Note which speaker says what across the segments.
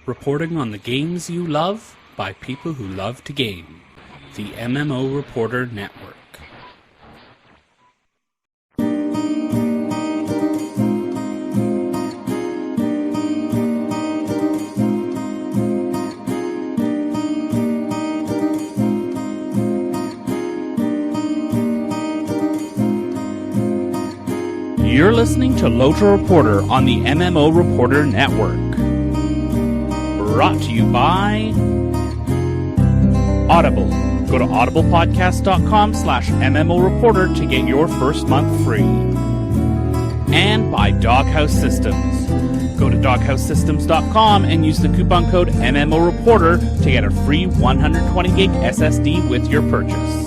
Speaker 1: Reporting on the games you love by people who love to game. The MMO Reporter Network. You're listening to LOTRO Reporter on the MMO Reporter Network. Brought to you by Audible. Go to audiblepodcast.com/MMO Reporter to get your first month free. And by Doghouse Systems. Go to doghousesystems.com and use the coupon code MMO Reporter to get a free 120 gig SSD with your purchase.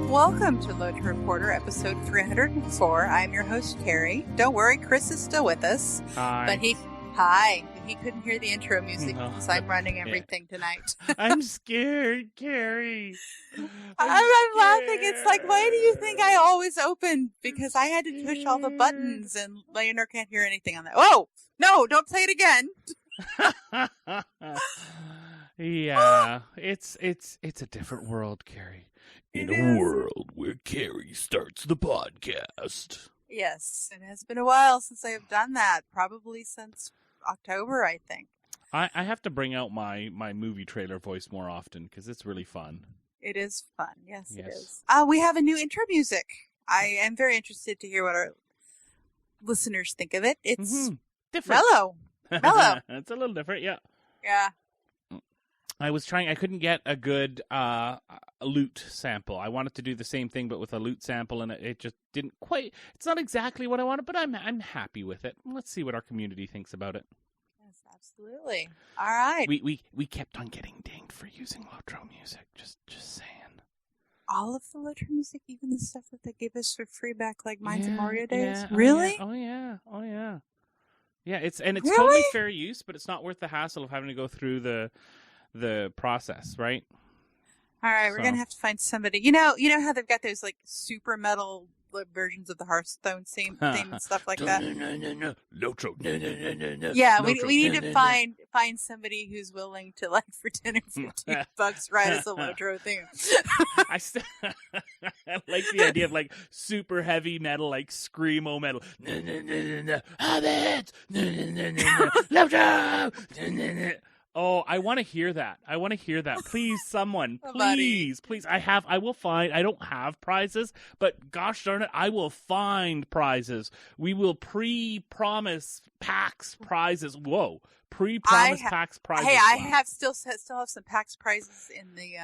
Speaker 2: Welcome to LOTRO Reporter, episode 304. I'm your host, Cari. Don't worry, Chris is still with us.
Speaker 1: Hi.
Speaker 2: But he couldn't hear the intro music because I'm running everything tonight.
Speaker 1: I'm scared, Cari.
Speaker 2: I'm laughing. It's like, why do you think I always open? Because I had to push all the buttons and Leonor can't hear anything on that. Oh, no, don't say it again.
Speaker 1: Yeah, it's a different world, Cari. In a world where Cari starts the podcast.
Speaker 2: Yes, it has been a while since I have done that. Probably since October, I think.
Speaker 1: I have to bring out my movie trailer voice more often because it's really fun.
Speaker 2: It is fun. Yes,
Speaker 1: Yes.
Speaker 2: it is. We have a new intro music. I am very interested to hear what our listeners think of it. It's
Speaker 1: different.
Speaker 2: mellow.
Speaker 1: It's a little different, yeah.
Speaker 2: Yeah.
Speaker 1: I couldn't get a good lute sample. I wanted to do the same thing, but with a lute sample, and it just didn't quite, it's not exactly what I wanted, but I'm happy with it. Let's see what our community thinks about it.
Speaker 2: Yes, absolutely. All right.
Speaker 1: We kept on getting dinged for using LOTRO music, just saying.
Speaker 2: All of the LOTRO music, even the stuff that they gave us for free back like Mines and Mario days?
Speaker 1: Yeah,
Speaker 2: really?
Speaker 1: Oh yeah. Yeah, it's
Speaker 2: Really?
Speaker 1: totally fair use, but it's not worth the hassle of having to go through the process, right?
Speaker 2: All right, we're going to have to find somebody. You know how they've got those like super metal versions of the Hearthstone theme and stuff like that?
Speaker 1: No. LOTRO. No.
Speaker 2: Yeah,
Speaker 1: LOTRO.
Speaker 2: we need to find somebody who's willing to, like, for $10-15 write us a LOTRO theme.
Speaker 1: I like the idea of like super heavy metal, like screamo metal. No. Hobbit. No. LOTRO. Oh, I want to hear that. Please, someone. Please. I will find. I don't have prizes, but gosh darn it, I will find prizes. We will pre-promise PAX prizes. Whoa. Pre-promise PAX prizes.
Speaker 2: Hey, I have still have some PAX prizes in the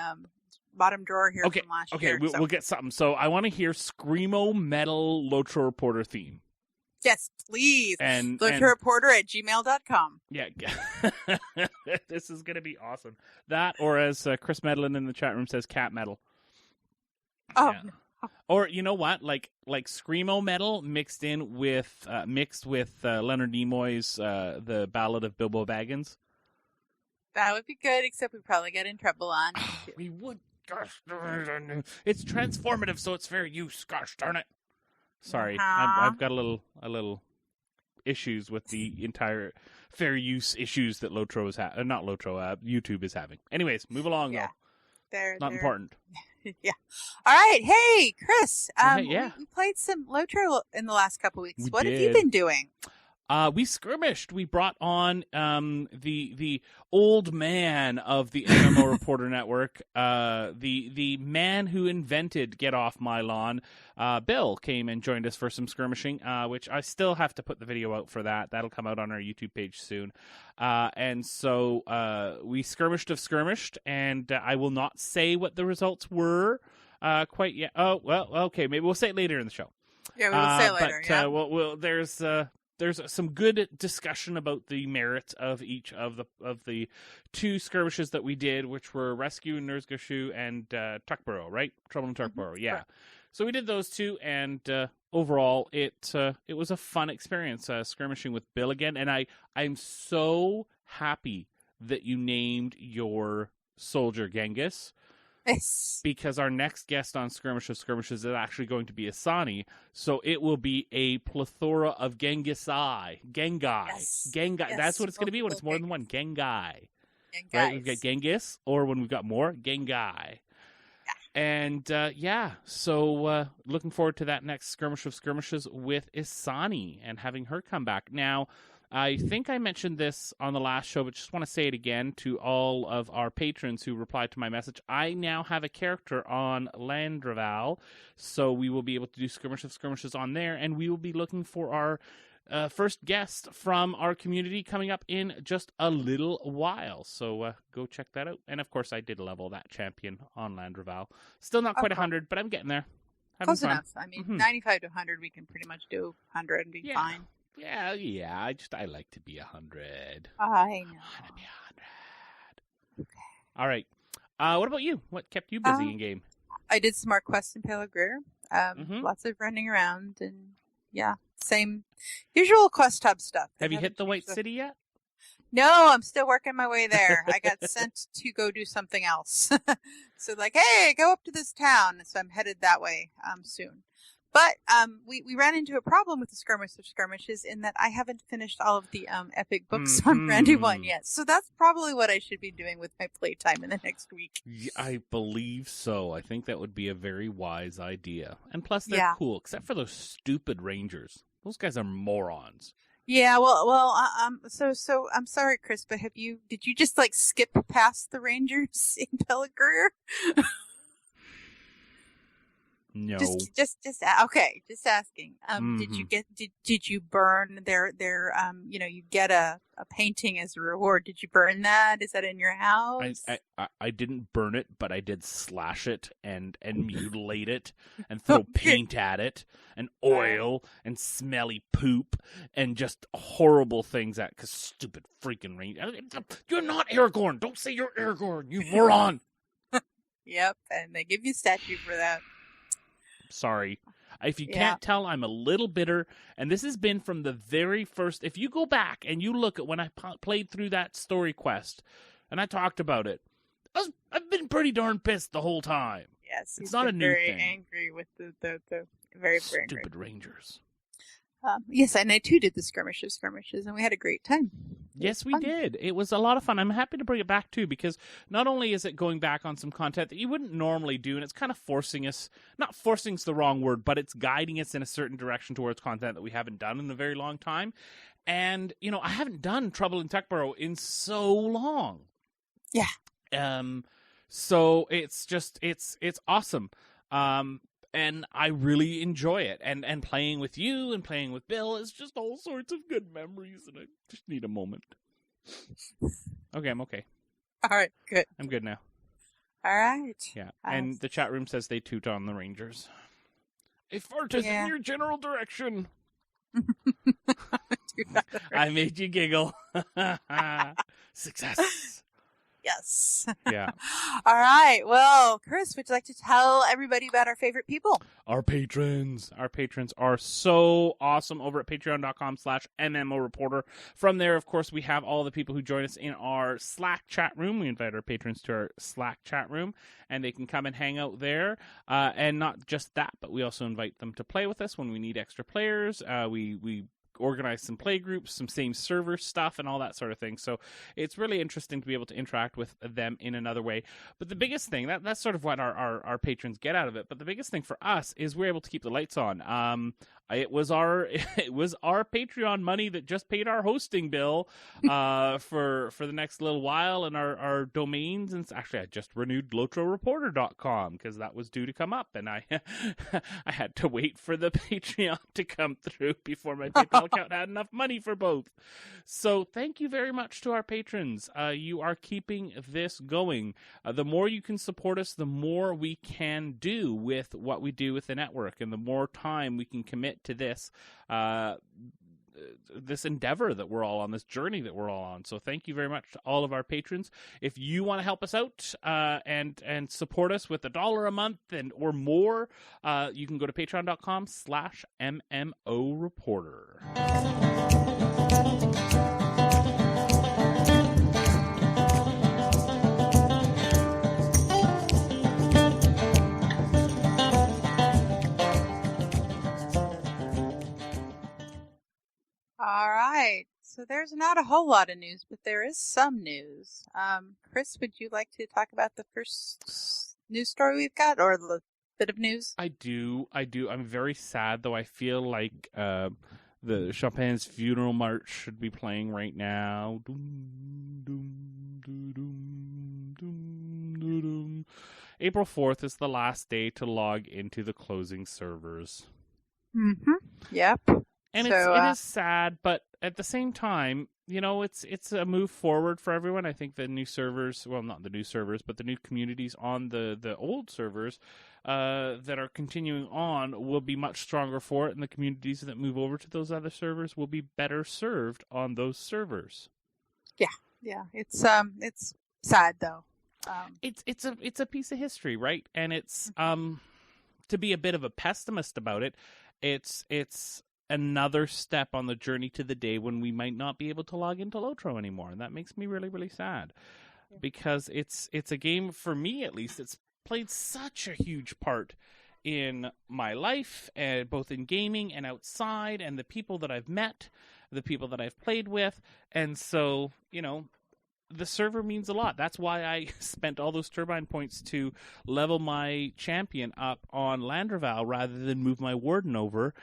Speaker 2: bottom drawer here from last year.
Speaker 1: Okay, we'll get something. So I want to hear Screamo Metal LOTRO Reporter theme.
Speaker 2: Yes, please.
Speaker 1: And
Speaker 2: LOTROreporter@gmail.com.
Speaker 1: Yeah. This is going to be awesome. That, or as Chris Medlin in the chat room says, cat metal.
Speaker 2: Oh,
Speaker 1: yeah.
Speaker 2: No.
Speaker 1: Or you know what? Like screamo metal mixed with Leonard Nimoy's The Ballad of Bilbo Baggins.
Speaker 2: That would be good, except we'd probably get in trouble on YouTube.
Speaker 1: We would. Gosh, it's transformative, so it's fair use. Gosh darn it. Sorry, I've got a little issues with the entire fair use issues that LOTRO is not LOTRO, YouTube is having. Anyways, move along though.
Speaker 2: They're
Speaker 1: important.
Speaker 2: Yeah. All right. Hey, Chris.
Speaker 1: Yeah.
Speaker 2: We played some LOTRO in the last couple weeks.
Speaker 1: We
Speaker 2: what
Speaker 1: did.
Speaker 2: have you been doing?
Speaker 1: We skirmished. We brought on the old man of the MMO Reporter Network, the man who invented Get Off My Lawn. Bill came and joined us for some skirmishing, which I still have to put the video out for that. That'll come out on our YouTube page soon. And so we skirmished, and I will not say what the results were quite yet. Oh, well, okay, maybe we'll say it later in the show.
Speaker 2: Yeah, we will say it later.
Speaker 1: But there's some good discussion about the merits of each of the two skirmishes that we did, which were Rescue in Nersgashu and Tuckborough, right? Trouble in Tuckborough, yeah.
Speaker 2: Right.
Speaker 1: So we did those two, and overall, it was a fun experience skirmishing with Bill again. And I'm so happy that you named your soldier Genghis.
Speaker 2: Yes.
Speaker 1: because our next guest on Skirmish of Skirmishes is actually going to be Asani, so it will be a plethora of Gengai.
Speaker 2: Yes.
Speaker 1: Gengai.
Speaker 2: Yes.
Speaker 1: That's what it's going to be when it's more than one. Gengai. Right? We've got Genghis, or when we've got more, Gengai. And, so looking forward to that next Skirmish of Skirmishes with Asani and having her come back. Now, I think I mentioned this on the last show, but just want to say it again to all of our patrons who replied to my message. I now have a character on Landraval, so we will be able to do Skirmish of Skirmishes on there, and we will be looking for our first guest from our community coming up in just a little while. So go check that out. And, of course, I did level that champion on Landraval. Still not quite 100, but I'm getting there.
Speaker 2: Close enough. I mean, 95 to 100, we can pretty much do 100 and be fine.
Speaker 1: Yeah. I like to be 100.
Speaker 2: I know.
Speaker 1: I want to be 100.
Speaker 2: Okay.
Speaker 1: All right. What about you? What kept you busy in game?
Speaker 2: I did some more quests in Pelagrir. Lots of running around and same usual quest hub stuff.
Speaker 1: Have you hit the White City yet?
Speaker 2: No, I'm still working my way there. I got sent to go do something else. So hey, go up to this town. So I'm headed that way soon. But we ran into a problem with the Skirmish of Skirmishes in that I haven't finished all of the epic books on Randy 1 yet. So that's probably what I should be doing with my playtime in the next week.
Speaker 1: I believe so. I think that would be a very wise idea. And plus, they're cool, except for those stupid rangers. Those guys are morons.
Speaker 2: Yeah, so I'm sorry, Chris, but did you just skip past the rangers in Pelagrir?
Speaker 1: No.
Speaker 2: Just okay. Just asking. Did you burn their you get a painting as a reward? Did you burn that? Is that in your house?
Speaker 1: I didn't burn it, but I did slash it and mutilate it and throw paint at it and oil and smelly poop and just horrible things cause stupid freaking rain. You're not Aragorn. Don't say you're Aragorn, you moron.
Speaker 2: Yep, and they give you a statue for that.
Speaker 1: Sorry. If you can't tell, I'm a little bitter, and this has been from the very first. If you go back and you look at when I played through that story quest, and I talked about it, I've been pretty darn pissed the whole time.
Speaker 2: Yes,
Speaker 1: it's not a new thing.
Speaker 2: Very angry with the very
Speaker 1: stupid rangers.
Speaker 2: Yes, and I too did the Skirmish of Skirmishes, and we had a great time.
Speaker 1: Yes, we did. It was a lot of fun. I'm happy to bring it back, too, because not only is it going back on some content that you wouldn't normally do, and it's kind of forcing us, not forcing's the wrong word, but it's guiding us in a certain direction towards content that we haven't done in a very long time. And, I haven't done Trouble in Techborough in so long.
Speaker 2: Yeah.
Speaker 1: So it's awesome. And I really enjoy it. And playing with you and playing with Bill is just all sorts of good memories, and I just need a moment. Okay, I'm okay.
Speaker 2: All right, good.
Speaker 1: I'm good now.
Speaker 2: All right.
Speaker 1: Yeah, and the chat room says they toot on the Rangers. A fart is in your general direction. I made you giggle. Success.
Speaker 2: Yes.
Speaker 1: Yeah.
Speaker 2: All right. Well, Chris, would you like to tell everybody about our favorite people?
Speaker 1: Our patrons. Our patrons are so awesome over at patreon.com/MMOreporter. From there, of course, we have all the people who join us in our Slack chat room. We invite our patrons to our Slack chat room, and they can come and hang out there. And not just that, but we also invite them to play with us when we need extra players. We organize some play groups, some same server stuff, and all that sort of thing. So it's really interesting to be able to interact with them in another way. But the biggest thing, that's sort of what our patrons get out of it. But the biggest thing for us is we're able to keep the lights on. It was our Patreon money that just paid our hosting bill for the next little while, and our domains. And actually, I just renewed LOTROreporter.com because that was due to come up, and I had to wait for the Patreon to come through before my PayPal account had enough money for both. So thank you very much to our patrons. You are keeping this going. The more you can support us, the more we can do with what we do with the network, and the more time we can commit to this this endeavor that we're all on, this journey that we're all on. So thank you very much to all of our patrons. If you want to help us out and support us with $1 a month or more, you can go to patreon.com/MMOreporter.
Speaker 2: So there's not a whole lot of news, but there is some news. Chris, would you like to talk about the first news story we've got, or the bit of news?
Speaker 1: I do. I'm very sad, though. I feel like the Chopin's Funeral March should be playing right now. Doom, doom, doom, doom, doom, doom, doom. April 4th is the last day to log into the closing servers.
Speaker 2: Mm-hmm. Yep.
Speaker 1: And
Speaker 2: So,
Speaker 1: it is sad, but at the same time, you know, it's a move forward for everyone. I think the new servers, well, not the new servers, but the new communities on the old servers that are continuing on will be much stronger for it, and the communities that move over to those other servers will be better served on those servers.
Speaker 2: Yeah. It's sad though.
Speaker 1: It's a piece of history, right? And it's to be a bit of a pessimist about it, it's another step on the journey to the day when we might not be able to log into LOTRO anymore, and that makes me really, really sad.
Speaker 2: Yeah.
Speaker 1: Because it's a game, for me at least, it's played such a huge part in my life, both in gaming and outside, and the people that I've met, the people that I've played with, and so, you know, the server means a lot. That's why I spent all those turbine points to level my champion up on Landraval rather than move my warden over,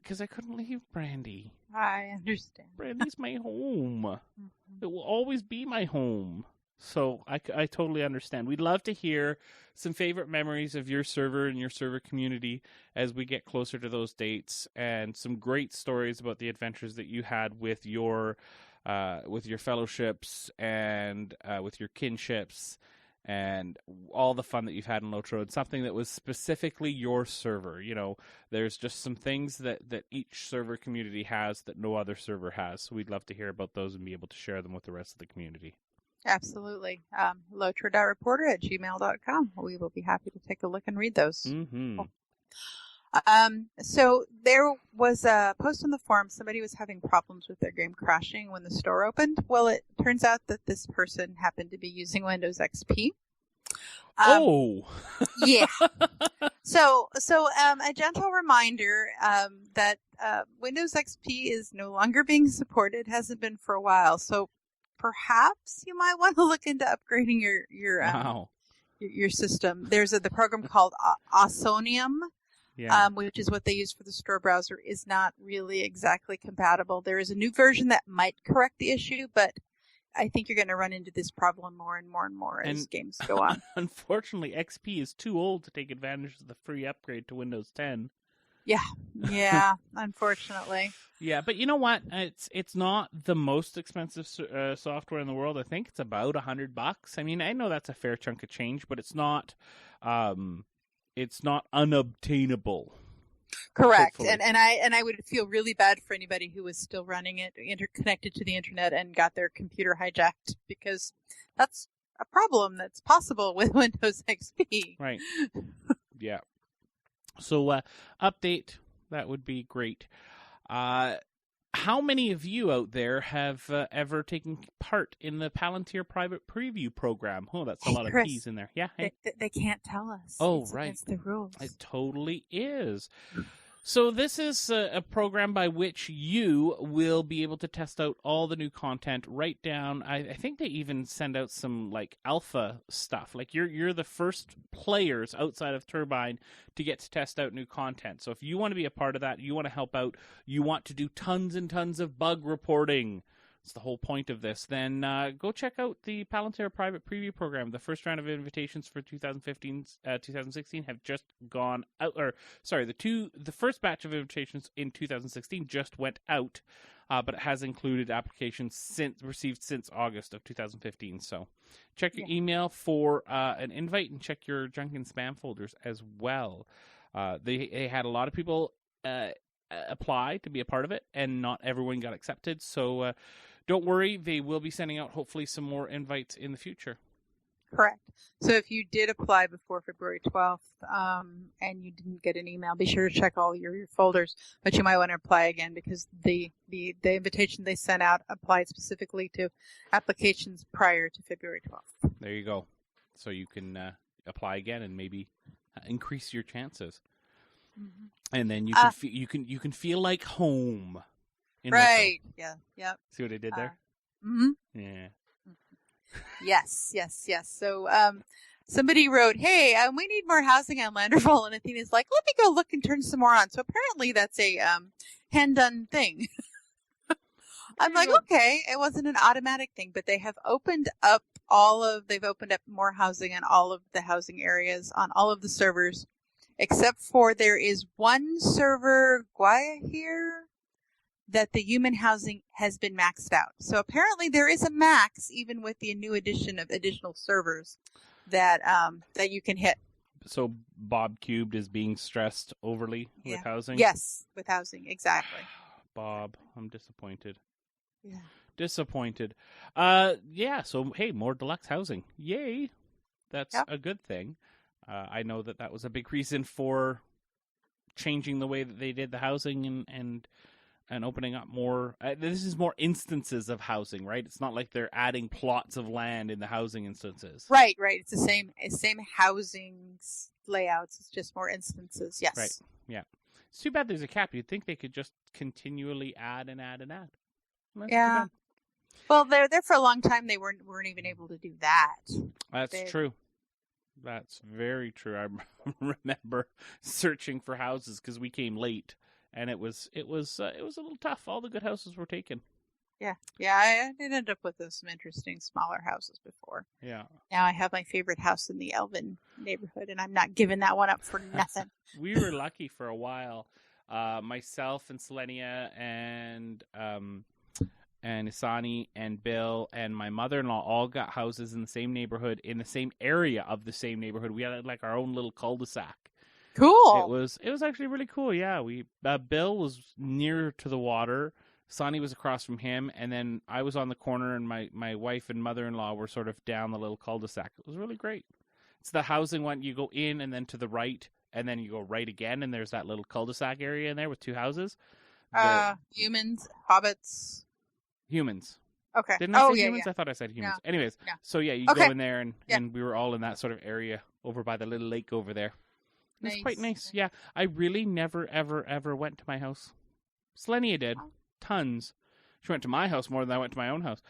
Speaker 1: because I couldn't leave Brandy.
Speaker 2: I understand.
Speaker 1: Brandy's my home.
Speaker 2: Mm-hmm.
Speaker 1: It will always be my home. So I totally understand. We'd love to hear some favorite memories of your server and your server community as we get closer to those dates, and some great stories about the adventures that you had with your fellowships and with your kinships, and all the fun that you've had in LOTRO, and something that was specifically your server. You know, there's just some things that each server community has that no other server has. So we'd love to hear about those and be able to share them with the rest of the community.
Speaker 2: Absolutely. LOTRO.reporter@gmail.com. We will be happy to take a look and read those.
Speaker 1: Mm-hmm.
Speaker 2: Cool. So there was a post on the forum. Somebody was having problems with their game crashing when the store opened. Well, it turns out that this person happened to be using Windows XP. Yeah. So a gentle reminder that Windows XP is no longer being supported. Hasn't been for a while. So perhaps you might want to look into upgrading your system. There's the program called Osonium.
Speaker 1: Yeah.
Speaker 2: Which is what they use for the store browser, is not really exactly compatible. There is a new version that might correct the issue, but I think you're going to run into this problem more and more and more as games go on.
Speaker 1: Unfortunately, XP is too old to take advantage of the free upgrade to Windows 10.
Speaker 2: Yeah, unfortunately.
Speaker 1: Yeah, but you know what? It's not the most expensive software in the world. I think it's about $100. I mean, I know that's a fair chunk of change, but it's not unobtainable.
Speaker 2: Correct.
Speaker 1: Hopefully.
Speaker 2: And I would feel really bad for anybody who was still running it interconnected to the internet and got their computer hijacked, because that's a problem that's possible with Windows XP.
Speaker 1: Right. Yeah. So update, that would be great. How many of you out there have ever taken part in the Palantir Private Preview program? Oh, that's a lot of P's in there. Yeah. Hey.
Speaker 2: They can't tell us.
Speaker 1: Oh,
Speaker 2: it's
Speaker 1: right.
Speaker 2: Against the rules.
Speaker 1: It totally is. So this is a program by which you will be able to test out all the new content right down. I think they even send out some like alpha stuff. Like you're the first players outside of Turbine to get to test out new content. So if you want to be a part of that, you want to help out, you want to do tons and tons of bug reporting. It's the whole point of this. Then go check out the Palantir Private Preview program. The first round of invitations for 2016 have just gone out. Or sorry, the first batch of invitations in 2016 just went out, but it has included applications received since August of 2015. So check your email for an invite, and check your junk and spam folders as well. They had a lot of people apply to be a part of it, and not everyone got accepted. So don't worry, they will be sending out hopefully some more invites in the future.
Speaker 2: Correct. So if you did apply before February 12th and you didn't get an email, be sure to check all your folders. But you might want to apply again, because the invitation they sent out applied specifically to applications prior to February 12th.
Speaker 1: There you go. So you can apply again and maybe increase your chances. Mm-hmm. And then you can you can feel like home. in
Speaker 2: Right. Yeah. Yep.
Speaker 1: See what I did there?
Speaker 2: Mm-hmm.
Speaker 1: Yeah.
Speaker 2: Yes. So, somebody wrote, "Hey, we need more housing on Landerville," and Athena's like, "Let me go look and turn some more on." So apparently that's a hand done thing. I'm like, okay, it wasn't an automatic thing, but they have opened up they've opened up more housing on all of the housing areas on all of the servers, except for there is one server, Guaya here, that the human housing has been maxed out. So apparently there is a max, even with the new addition of additional servers that you can hit.
Speaker 1: So Bob Cubed is being stressed overly with housing?
Speaker 2: Yes, with housing, exactly.
Speaker 1: Bob, I'm disappointed.
Speaker 2: Yeah.
Speaker 1: Disappointed. So hey, more deluxe housing. Yay. That's a good thing. I know that was a big reason for changing the way that they did the housing and opening up more. This is more instances of housing, right? It's not like they're adding plots of land in the housing instances.
Speaker 2: Right. It's the same housing layouts. It's just more instances. Yes.
Speaker 1: Right. Yeah. It's too bad there's a cap. You'd think they could just continually add and add and add.
Speaker 2: Yeah. Well, they're there for a long time. They weren't even able to do that.
Speaker 1: That's true. That's very true. I remember searching for houses because we came late, and it was a little tough. All the good houses were taken.
Speaker 2: Yeah. I did end up with some interesting smaller houses before.
Speaker 1: Yeah.
Speaker 2: Now I have my favorite house in the Elvin neighborhood, and I'm not giving that one up for nothing.
Speaker 1: We were lucky for a while. Myself and Selenia and Isani and Bill and my mother-in-law all got houses in the same neighborhood, in the same area of the same neighborhood. We had like our own little cul-de-sac.
Speaker 2: Cool.
Speaker 1: It was actually really cool. Yeah, Bill was near to the water. Sonny was across from him, and then I was on the corner, and my wife and mother-in-law were sort of down the little cul-de-sac. It was really great. It's the housing one. You go in and then to the right, and then you go right again, and there's that little cul-de-sac area in there with two houses.
Speaker 2: Humans, hobbits.
Speaker 1: Humans.
Speaker 2: Okay.
Speaker 1: Didn't I say humans?
Speaker 2: Yeah.
Speaker 1: I thought I said humans.
Speaker 2: No.
Speaker 1: Anyways,
Speaker 2: No.
Speaker 1: So yeah, you go in there, and we were all in that sort of area over by the little lake over there. It's quite nice. Yeah, I really never, ever, ever went to my house. Selenia did. Tons. She went to my house more than I went to my own house.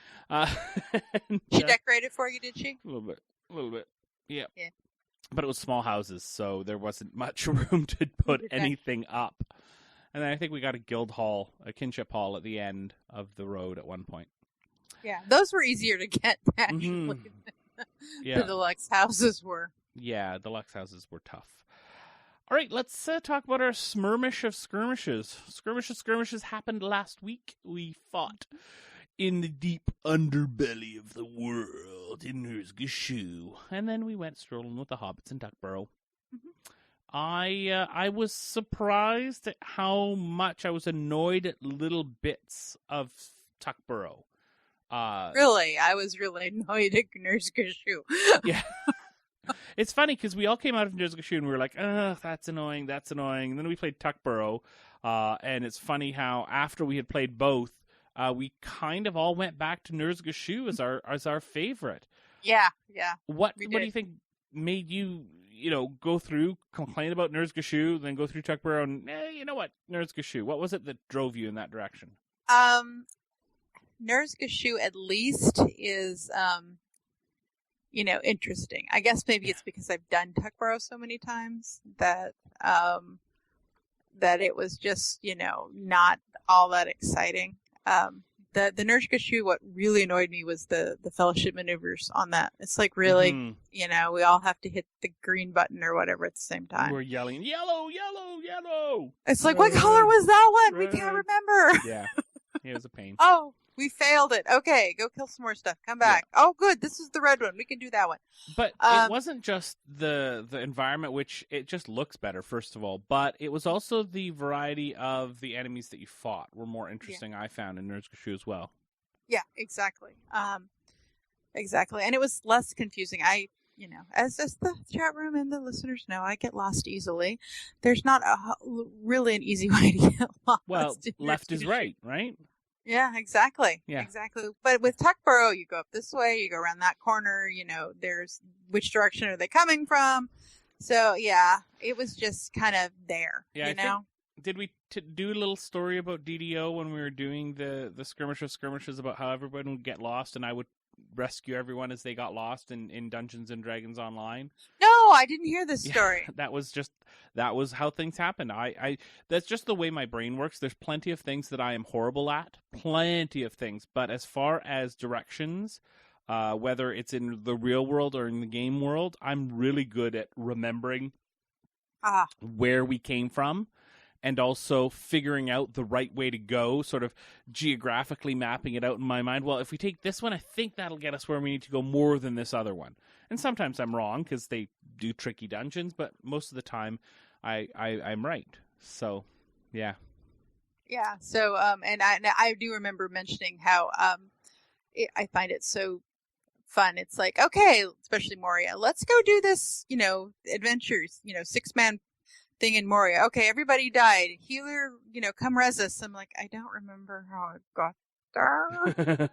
Speaker 2: She decorated for you, did she?
Speaker 1: A little bit. Yeah. But it was small houses, so there wasn't much room to put anything up. And then I think we got a guild hall, a kinship hall at the end of the road at one point.
Speaker 2: Yeah, those were easier to get, actually.
Speaker 1: Mm-hmm.
Speaker 2: The deluxe houses were.
Speaker 1: Yeah, deluxe houses were tough. All right, let's talk about our Smurmish of Skirmishes. Skirmishes happened last week. We fought in the deep underbelly of the world in Urzgashu. And then we went strolling with the hobbits in Duckburrow. Mm-hmm. I was surprised at how much I was annoyed at little bits of Tuckburrow.
Speaker 2: Really? I was really annoyed at Urzgashu.
Speaker 1: Yeah. It's funny because we all came out of Urzgashu and we were like, that's annoying. And then we played Tuckburrow. And it's funny how after we had played both, we kind of all went back to Urzgashu as our favorite.
Speaker 2: Yeah.
Speaker 1: What do you think made you, go through, complain about Urzgashu, then go through Tuckburrow and, you know what, Urzgashu? What was it that drove you in that direction?
Speaker 2: Urzgashu at least is, interesting. I guess maybe it's because I've done Tuckburrow so many times that it was just, not all that exciting. The Urzgashu, what really annoyed me was the fellowship maneuvers on that. It's like really, we all have to hit the green button or whatever at the same time.
Speaker 1: We're yelling, yellow, yellow, yellow.
Speaker 2: It's like, what color was that one? We can't remember.
Speaker 1: Yeah. It was a pain.
Speaker 2: Oh, we failed it. Okay, go kill some more stuff. Come back. Yeah. Oh, good. This is the red one. We can do that one.
Speaker 1: But it wasn't just the environment, which it just looks better, first of all. But it was also the variety of the enemies that you fought were more interesting, I found, in Urzgashu as well.
Speaker 2: Yeah, exactly. Exactly. And it was less confusing. As the chat room and the listeners know, I get lost easily. There's not really an easy way to get lost.
Speaker 1: Well, left is right, right?
Speaker 2: Yeah, exactly.
Speaker 1: Yeah.
Speaker 2: Exactly. But with Tuckburrow, you go up this way, you go around that corner, there's which direction are they coming from? So, yeah, it was just kind of there,
Speaker 1: Did we do a little story about DDO when we were doing the skirmish of skirmishes about how everyone would get lost and I would rescue everyone as they got lost in Dungeons and Dragons Online?
Speaker 2: No, I didn't hear this story.
Speaker 1: Yeah, that was how things happened. I that's just the way my brain works. There's plenty of things that I am horrible at, plenty of things. But as far as directions, whether it's in the real world or in the game world, I'm really good at remembering where we came from. And also figuring out the right way to go, sort of geographically mapping it out in my mind. Well, if we take this one, I think that'll get us where we need to go more than this other one. And sometimes I'm wrong because they do tricky dungeons, but most of the time I'm right. So, yeah.
Speaker 2: Yeah. So, and I do remember mentioning how I find it so fun. It's like, okay, especially Moria, let's go do this, adventures, 6-man thing in Moria. Okay, everybody died. Healer, come res us. I'm like, I don't remember how I got there.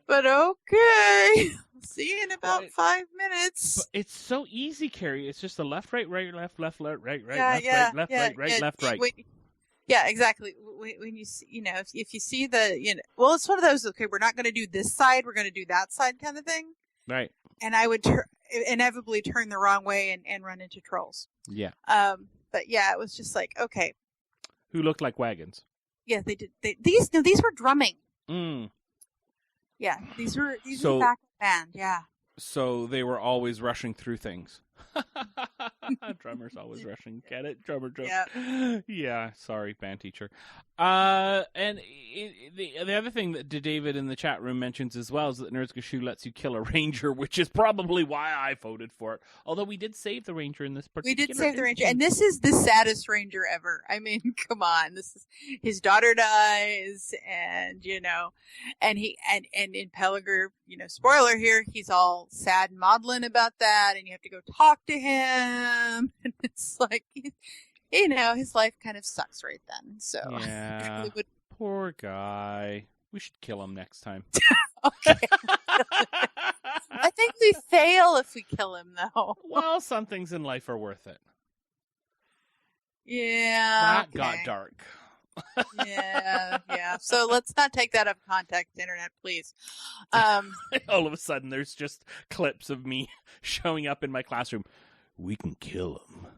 Speaker 2: But okay. See you in about 5 minutes.
Speaker 1: But it's so easy, Cari. It's just a left, right, right, left, right, right, left, right.
Speaker 2: Yeah, exactly. When you see, if you see the, well, it's one of those, okay, we're not going to do this side, we're going to do that side kind of thing.
Speaker 1: Right.
Speaker 2: And I would inevitably turn the wrong way and run into trolls.
Speaker 1: Yeah.
Speaker 2: But yeah, it was just like, okay.
Speaker 1: Who looked like wagons?
Speaker 2: Yeah, they did. These were drumming.
Speaker 1: Mm.
Speaker 2: Yeah, these were back band. Yeah.
Speaker 1: So they were always rushing through things. Drummer's always rushing. Get it? Drummer joke. Yeah. Yeah. Sorry, band teacher. And the other thing that David in the chat room mentions as well is that Nerds Gashu lets you kill a ranger, which is probably why I voted for it. Although we did save the ranger in this particular.
Speaker 2: We did save the ranger, and this is the saddest ranger ever. I mean, come on. This is his daughter dies, and and in Peligre, spoiler here, he's all sad and maudlin about that, and you have to go talk to him, and it's like, his life kind of sucks right then. So
Speaker 1: yeah, poor guy. We should kill him next time.
Speaker 2: Okay. I think we fail if we kill him, though.
Speaker 1: Well, some things in life are worth it.
Speaker 2: Yeah.
Speaker 1: That got dark.
Speaker 2: Yeah. So let's not take that out of context, internet, please.
Speaker 1: All of a sudden, there's just clips of me showing up in my classroom. We can kill him.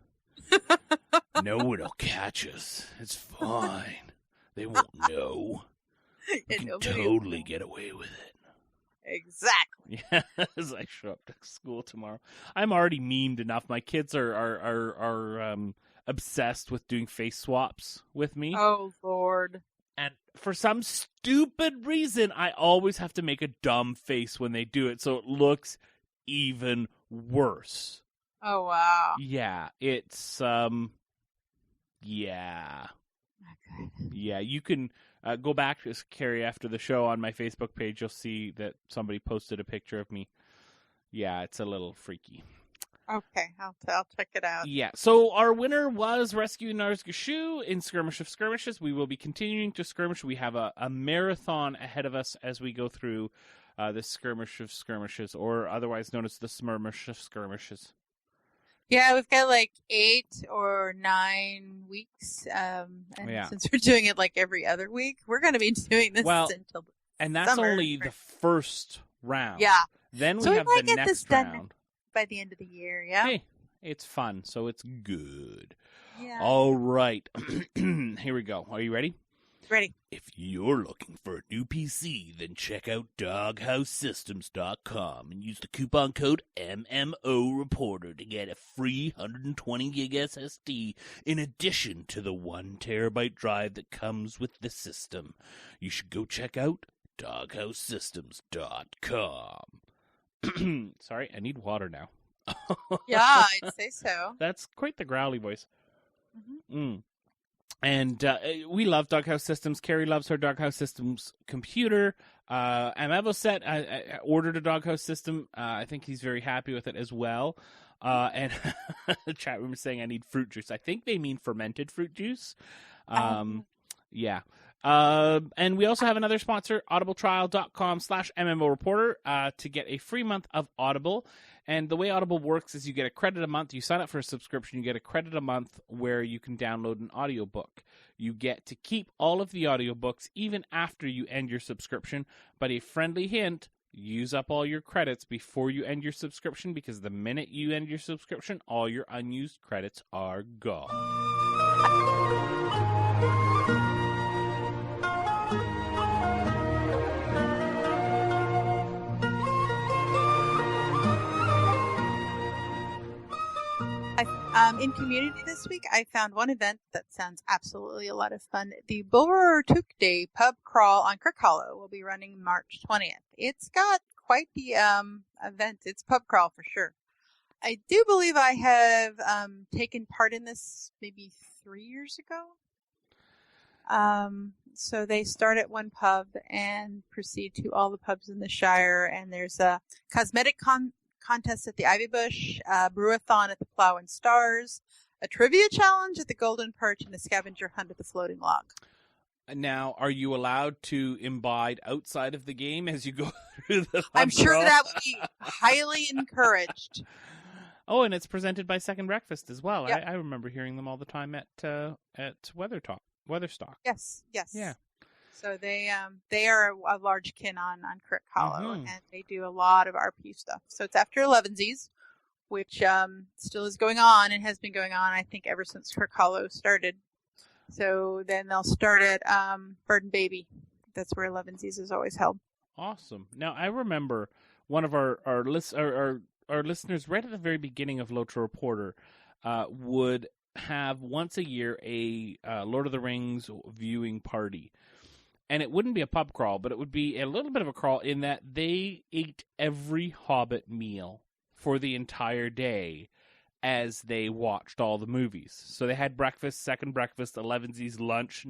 Speaker 1: No one will catch us. It's fine. They won't know. We can totally get away with it.
Speaker 2: Exactly.
Speaker 1: Yeah, as I show up to school tomorrow. I'm already memed enough. My kids are obsessed with doing face swaps with me.
Speaker 2: Oh, Lord.
Speaker 1: And for some stupid reason, I always have to make a dumb face when they do it, so it looks even worse.
Speaker 2: Oh, wow.
Speaker 1: Yeah, it's, yeah.
Speaker 2: Okay.
Speaker 1: Yeah, you can go back to Cari after the show on my Facebook page. You'll see that somebody posted a picture of me. Yeah, it's a little freaky.
Speaker 2: Okay, I'll check it out.
Speaker 1: Yeah, so our winner was Rescue Nerds Gashu in Skirmish of Skirmishes. We will be continuing to skirmish. We have a marathon ahead of us as we go through this Skirmish of Skirmishes, or otherwise known as the Smurmish of Skirmishes.
Speaker 2: Yeah, we've got like 8 or 9 weeks. Since we're doing it like every other week, we're going to be doing this until
Speaker 1: and that's
Speaker 2: summer.
Speaker 1: only the first round.
Speaker 2: Yeah.
Speaker 1: Then
Speaker 2: so
Speaker 1: we have the next round.
Speaker 2: By the end of the year, yeah.
Speaker 1: Hey, it's fun, so it's good.
Speaker 2: Yeah.
Speaker 1: All right. Here we go. Are you ready?
Speaker 2: Ready.
Speaker 1: If you're looking for a new PC, then check out DoghouseSystems.com and use the coupon code MMOReporter to get a free 120 gig SSD in addition to the 1 terabyte drive that comes with the system. You should go check out DoghouseSystems.com. Sorry, I need water now.
Speaker 2: Yeah, I'd say so.
Speaker 1: That's quite the growly voice.
Speaker 2: Mm-hmm.
Speaker 1: And we love Doghouse Systems. Cari loves her Doghouse Systems computer. Amaboset I ordered a Doghouse system. I think he's very happy with it as well. And the chat room is saying I need fruit juice. I think they mean fermented fruit juice. Yeah. And we also have another sponsor, audibletrial.com/MMO Reporter, to get a free month of Audible. And the way Audible works is you get a credit a month. You sign up for a subscription, you get a credit a month where you can download an audiobook. You get to keep all of the audiobooks even after you end your subscription. But a friendly hint, use up all your credits before you end your subscription, because the minute you end your subscription, all your unused credits are gone.
Speaker 2: In community this week, I found one event that sounds absolutely a lot of fun. The Bulwer-Took Day pub crawl on Crick Hollow will be running March 20th. It's got quite the event. It's pub crawl for sure. I do believe I have taken part in this maybe 3 years ago. So they start at one pub and proceed to all the pubs in the Shire, and there's a cosmetic contest at the Ivy Bush, a brewathon at the Plough and Stars, a trivia challenge at the Golden Perch, and a scavenger hunt at the Floating Log.
Speaker 1: Now, are you allowed to imbibe outside of the game as you go through the pub
Speaker 2: I'm sure
Speaker 1: crawl?
Speaker 2: that would be highly encouraged.
Speaker 1: Oh, and it's presented by Second Breakfast as well.
Speaker 2: Yep.
Speaker 1: I remember hearing them all the time at Weatherstock.
Speaker 2: Yes.
Speaker 1: Yeah.
Speaker 2: So they are a large kin on Crick Hollow,
Speaker 1: Mm-hmm.
Speaker 2: and they do a lot of RP stuff. So it's after 11sies, which still is going on and has been going on, I think, ever since Crick Hollow started. So then they'll start at Bird and Baby. That's where 11sies is always held.
Speaker 1: Awesome. Now, I remember one of our listeners right at the very beginning of LOTRO Reporter would have once a year a Lord of the Rings viewing party. And it wouldn't be a pub crawl, but it would be a little bit of a crawl in that they ate every Hobbit meal for the entire day as they watched all the movies. So they had breakfast, second breakfast, 11sies, lunch,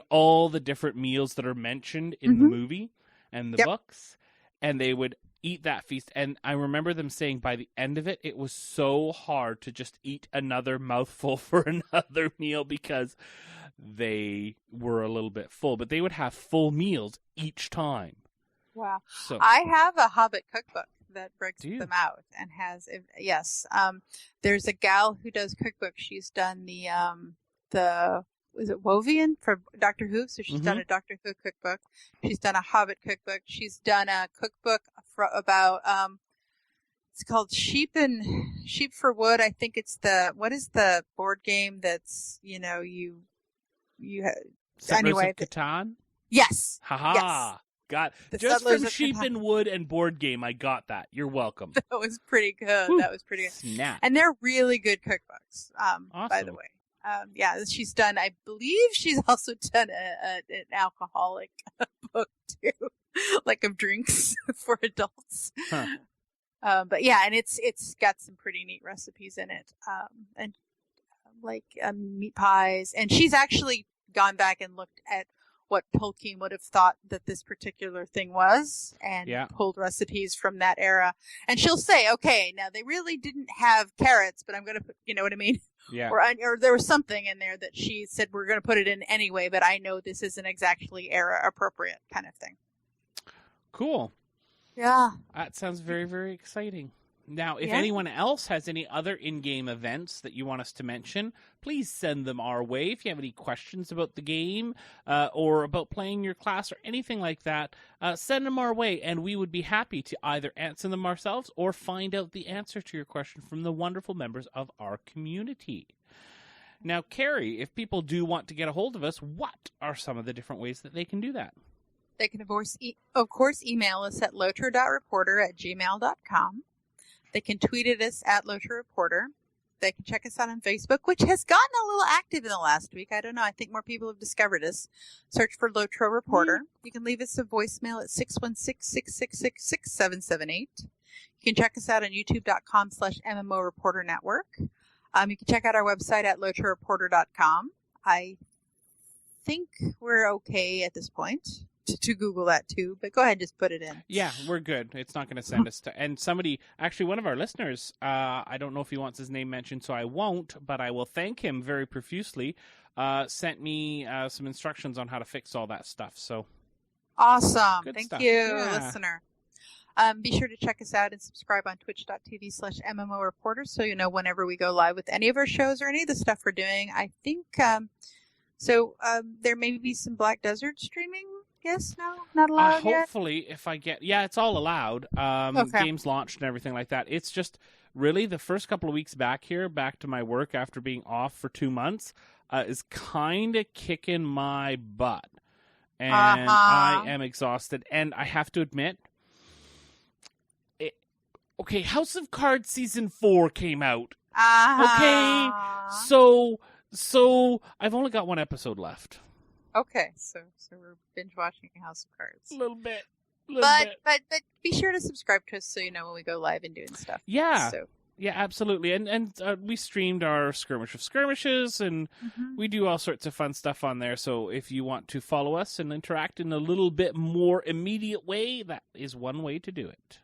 Speaker 1: all the different meals that are mentioned in the movie and the books. And they would eat that feast. And I remember them saying by the end of it, it was so hard to just eat another mouthful for another meal because they were a little bit full. But they would have full meals each time.
Speaker 2: Wow.
Speaker 1: So
Speaker 2: I have a Hobbit cookbook that breaks
Speaker 1: Do you?
Speaker 2: them out and has, yes. There's a gal who does cookbooks. She's done was it Wovian for Doctor Who? So she's done a Doctor Who cookbook. She's done a Hobbit cookbook. She's done a cookbook about, it's called Sheep for Wood. I think it's what is the board game that's, you
Speaker 1: Settlers of Catan?
Speaker 2: Yes.
Speaker 1: Haha.
Speaker 2: Yes.
Speaker 1: Got
Speaker 2: The
Speaker 1: just
Speaker 2: Settlers
Speaker 1: from
Speaker 2: of
Speaker 1: Sheep
Speaker 2: Catan.
Speaker 1: and Wood and board game. I got that. You're welcome.
Speaker 2: That was pretty good.
Speaker 1: Whew.
Speaker 2: That was pretty good.
Speaker 1: Snap.
Speaker 2: And they're really good cookbooks, by the
Speaker 1: Awesome.
Speaker 2: way. She's done, I believe she's also done an alcoholic book too, like of drinks for adults.
Speaker 1: Huh.
Speaker 2: But yeah, and it's got some pretty neat recipes in it. And like meat pies. And she's actually gone back and looked at what Tolkien would have thought that this particular thing was and pulled recipes from that era. And she'll say, okay, now they really didn't have carrots, but I'm going to put, you know what I mean?
Speaker 1: Yeah.
Speaker 2: Or there was something in there that she said, we're going to put it in anyway, but I know this isn't exactly era appropriate kind of thing.
Speaker 1: Cool.
Speaker 2: Yeah.
Speaker 1: That sounds very, very exciting. Now, if anyone else has any other in-game events that you want us to mention, please send them our way. If you have any questions about the game or about playing your class or anything like that, send them our way, and we would be happy to either answer them ourselves or find out the answer to your question from the wonderful members of our community. Now, Cari, if people do want to get a hold of us, what are some of the different ways that they can do that?
Speaker 2: They can, of course, email us at lotro.reporter@gmail.com. They can tweet at us at LOTRO Reporter. They can check us out on Facebook, which has gotten a little active in the last week. I don't know. I think more people have discovered us. Search for LOTRO Reporter. You can leave us a voicemail at 616-666-6778. You can check us out on youtube.com/MMO Reporter Network. You can check out our website at LOTROreporter.com. I think we're okay at this point to Google that too, but go ahead and just put it in.
Speaker 1: Yeah, we're good. It's not going to send us to... And somebody, actually one of our listeners, I don't know if he wants his name mentioned, so I won't, but I will thank him very profusely. sent me some instructions on how to fix all that stuff. So
Speaker 2: awesome.
Speaker 1: good
Speaker 2: Thank
Speaker 1: stuff.
Speaker 2: you,
Speaker 1: Yeah.
Speaker 2: listener. Be sure to check us out and subscribe on twitch.tv/MMO Reporter so you know whenever we go live with any of our shows or any of the stuff we're doing. I think there may be some Black Desert streaming. Yes, no, not allowed yet.
Speaker 1: Hopefully, if I get it's all allowed.
Speaker 2: Okay.
Speaker 1: Games launched and everything like that. It's just really the first couple of weeks back to my work after being off for 2 months is kind of kicking my butt, and I am exhausted. And I have to admit. Okay, House of Cards Season 4 came out. Okay, so I've only got one episode left.
Speaker 2: Okay, so we're binge watching House of Cards.
Speaker 1: A little bit.
Speaker 2: But be sure to subscribe to us so you know when we go live and doing stuff.
Speaker 1: Yeah.
Speaker 2: So.
Speaker 1: Yeah, absolutely. And we streamed our Skirmish of Skirmishes, and we do all sorts of fun stuff on there. So if you want to follow us and interact in a little bit more immediate way, that is one way to do it.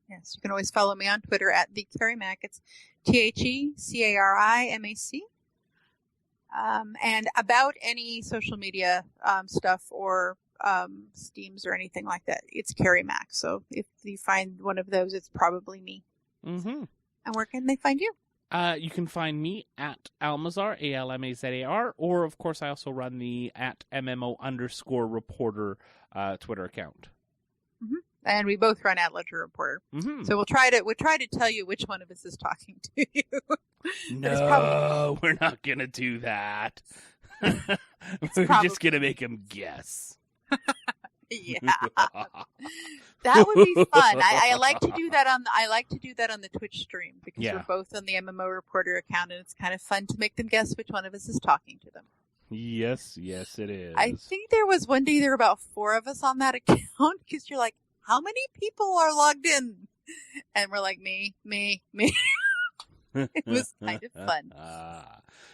Speaker 2: Yes, you can always follow me on Twitter at the Cari Mac. It's TheCariMac. And about any social media stuff or Steams or anything like that, it's Cari Mac. So if you find one of those, it's probably me.
Speaker 1: Mm-hmm.
Speaker 2: And where can they find you?
Speaker 1: You can find me at Almazar, ALMAZAR, or of course I also run the at MMO_reporter Twitter account.
Speaker 2: Mm-hmm. And we both run at LOTRO Reporter.
Speaker 1: Mm-hmm.
Speaker 2: So we'll try to tell you which one of us is talking to you.
Speaker 1: No, we're not going to do that. We're just going to make them guess.
Speaker 2: Yeah. That would be fun. I like to do that on the Twitch stream because we're both on the MMO Reporter account, and it's kind of fun to make them guess which one of us is talking to them.
Speaker 1: Yes, it is.
Speaker 2: I think there was one day there were about 4 of us on that account because you're like, how many people are logged in? And we're like, me. It was kind of fun.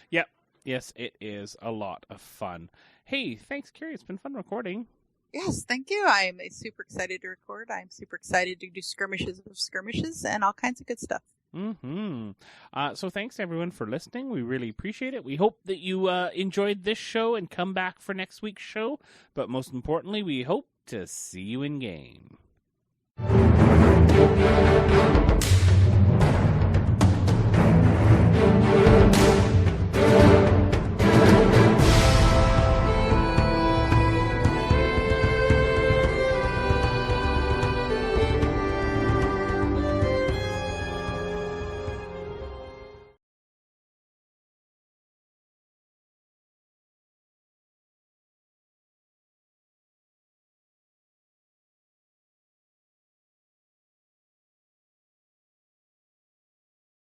Speaker 1: Yep. Yes, it is a lot of fun. Hey, thanks, Cari. It's been fun recording.
Speaker 2: Yes, thank you. I'm super excited to record. I'm super excited to do skirmishes and all kinds of good stuff.
Speaker 1: Mm-hmm. So thanks, everyone, for listening. We really appreciate it. We hope that you enjoyed this show and come back for next week's show. But most importantly, we hope to see you in game.